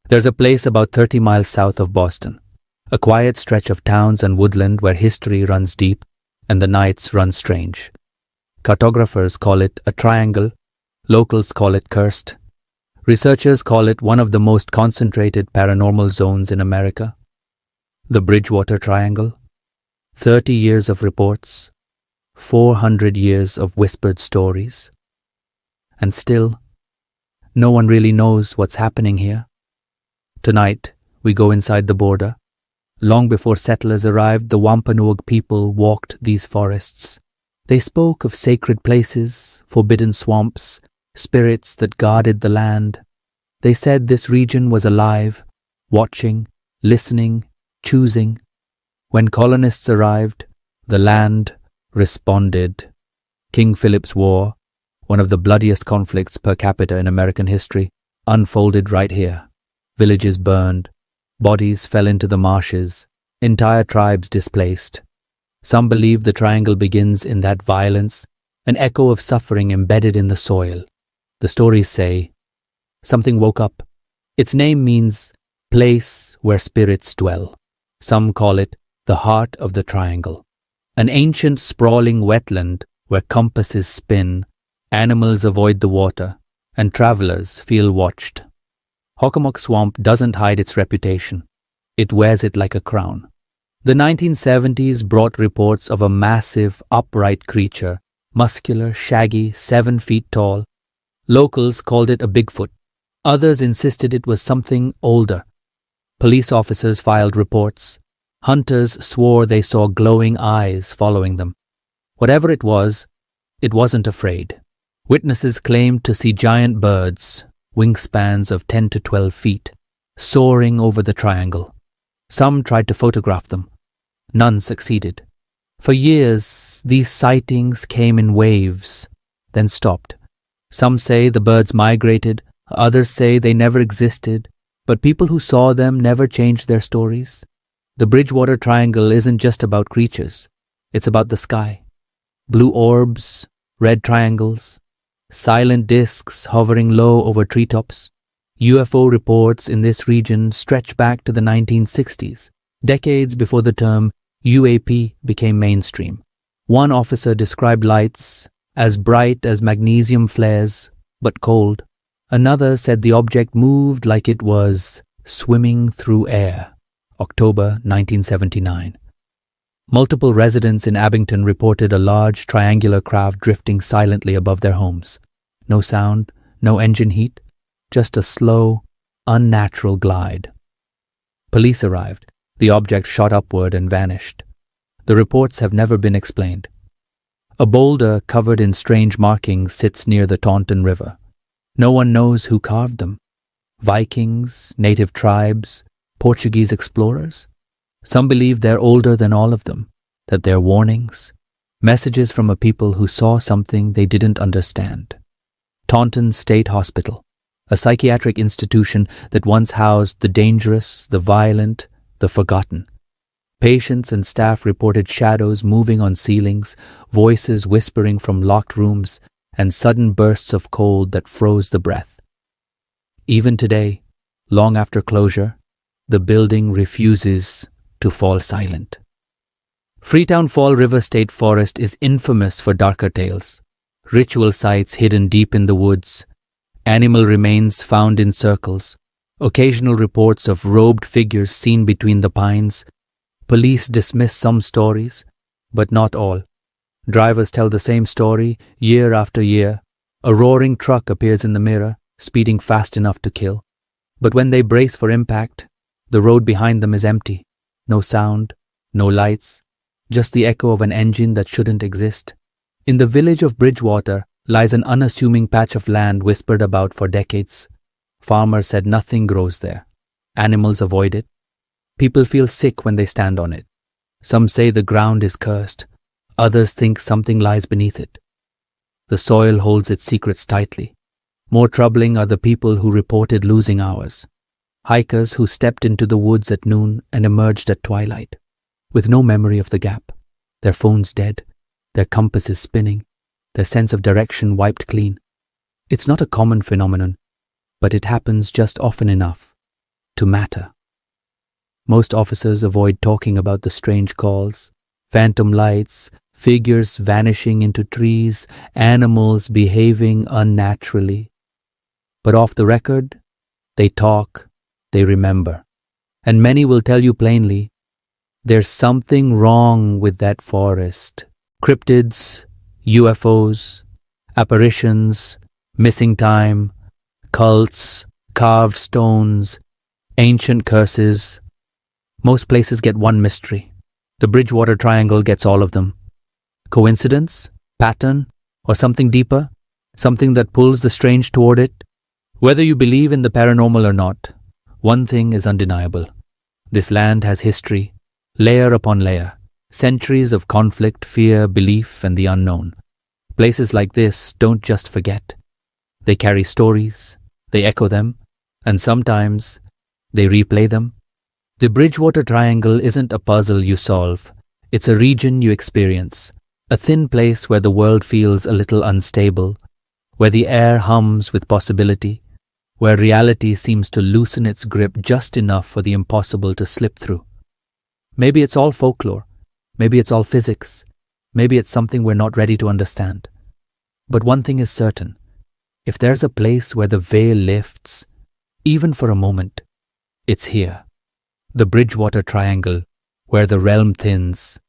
There's a place about 30 miles south of Boston, a quiet stretch of towns and woodland where history runs deep and the nights run strange. Cartographers call it a triangle, locals call it cursed. Researchers call it one of the most concentrated paranormal zones in America. The Bridgewater Triangle. 30 years of reports, 400 years of whispered stories. And still, no one really knows what's happening here. Tonight, we go inside the border. Long before settlers arrived, the Wampanoag people walked these forests. They spoke of sacred places, forbidden swamps, spirits that guarded the land. They said this region was alive, watching, listening, choosing. When colonists arrived, the land responded. King Philip's War, one of the bloodiest conflicts per capita in American history, unfolded right here. Villages burned, bodies fell into the marshes, entire tribes displaced. Some believe the triangle begins in that violence, an echo of suffering embedded in the soil. The stories say, something woke up. Its name means place where spirits dwell. Some call it the heart of the triangle, an ancient sprawling wetland where compasses spin, animals avoid the water, and travelers feel watched. Hockomock Swamp doesn't hide its reputation. It wears it like a crown. The 1970s brought reports of a massive, upright creature, muscular, shaggy, 7 feet tall. Locals called it a Bigfoot. Others insisted it was something older. Police officers filed reports. Hunters swore they saw glowing eyes following them. Whatever it wasn't afraid. Witnesses claimed to see giant birds, wingspans of 10 to 12 feet, soaring over the triangle. Some tried to photograph them. None succeeded. For years, these sightings came in waves, then stopped. Some say the birds migrated, others say they never existed, but people who saw them never changed their stories. The Bridgewater Triangle isn't just about creatures, it's about the sky. Blue orbs, red triangles, silent disks hovering low over treetops. UFO reports in this region stretch back to the 1960s, decades before the term UAP became mainstream. One officer described lights as bright as magnesium flares, but cold. Another said the object moved like it was swimming through air. October 1979. Multiple residents in Abington reported a large triangular craft drifting silently above their homes. No sound, no engine heat, just a slow, unnatural glide. Police arrived. The object shot upward and vanished. The reports have never been explained. A boulder covered in strange markings sits near the Taunton River. No one knows who carved them. Vikings, native tribes, Portuguese explorers? Some believe they're older than all of them, that they're warnings, messages from a people who saw something they didn't understand. Taunton State Hospital, a psychiatric institution that once housed the dangerous, the violent, the forgotten. Patients and staff reported shadows moving on ceilings, voices whispering from locked rooms, and sudden bursts of cold that froze the breath. Even today, long after closure, the building refuses to fall silent. Freetown Fall River State Forest is infamous for darker tales. Ritual sites hidden deep in the woods, animal remains found in circles, occasional reports of robed figures seen between the pines. Police dismiss some stories, but not all. Drivers tell the same story year after year. A roaring truck appears in the mirror, speeding fast enough to kill. But when they brace for impact, the road behind them is empty. No sound, no lights, just the echo of an engine that shouldn't exist. In the village of Bridgewater lies an unassuming patch of land whispered about for decades. Farmers said nothing grows there. Animals avoid it. People feel sick when they stand on it. Some say the ground is cursed. Others think something lies beneath it. The soil holds its secrets tightly. More troubling are the people who reported losing hours. Hikers who stepped into the woods at noon and emerged at twilight, with no memory of the gap, their phones dead, their compasses spinning, their sense of direction wiped clean. It's not a common phenomenon, but it happens just often enough. to matter. Most officers avoid talking about the strange calls, phantom lights, figures vanishing into trees, animals behaving unnaturally. But off the record, they talk, they remember. And many will tell you plainly, there's something wrong with that forest. Cryptids, UFOs, apparitions, missing time, cults, carved stones, ancient curses. Most places get one mystery. The Bridgewater Triangle gets all of them. Coincidence? Pattern? Or something deeper? Something that pulls the strange toward it? Whether you believe in the paranormal or not, one thing is undeniable. This land has history, layer upon layer, centuries of conflict, fear, belief, and the unknown. Places like this don't just forget. They carry stories, they echo them, and sometimes they replay them. The Bridgewater Triangle isn't a puzzle you solve. It's a region you experience, a thin place where the world feels a little unstable, where the air hums with possibility, where reality seems to loosen its grip just enough for the impossible to slip through. Maybe it's all folklore, maybe it's all physics, maybe it's something we're not ready to understand. But one thing is certain, if there's a place where the veil lifts, even for a moment, it's here. The Bridgewater Triangle, where the realm thins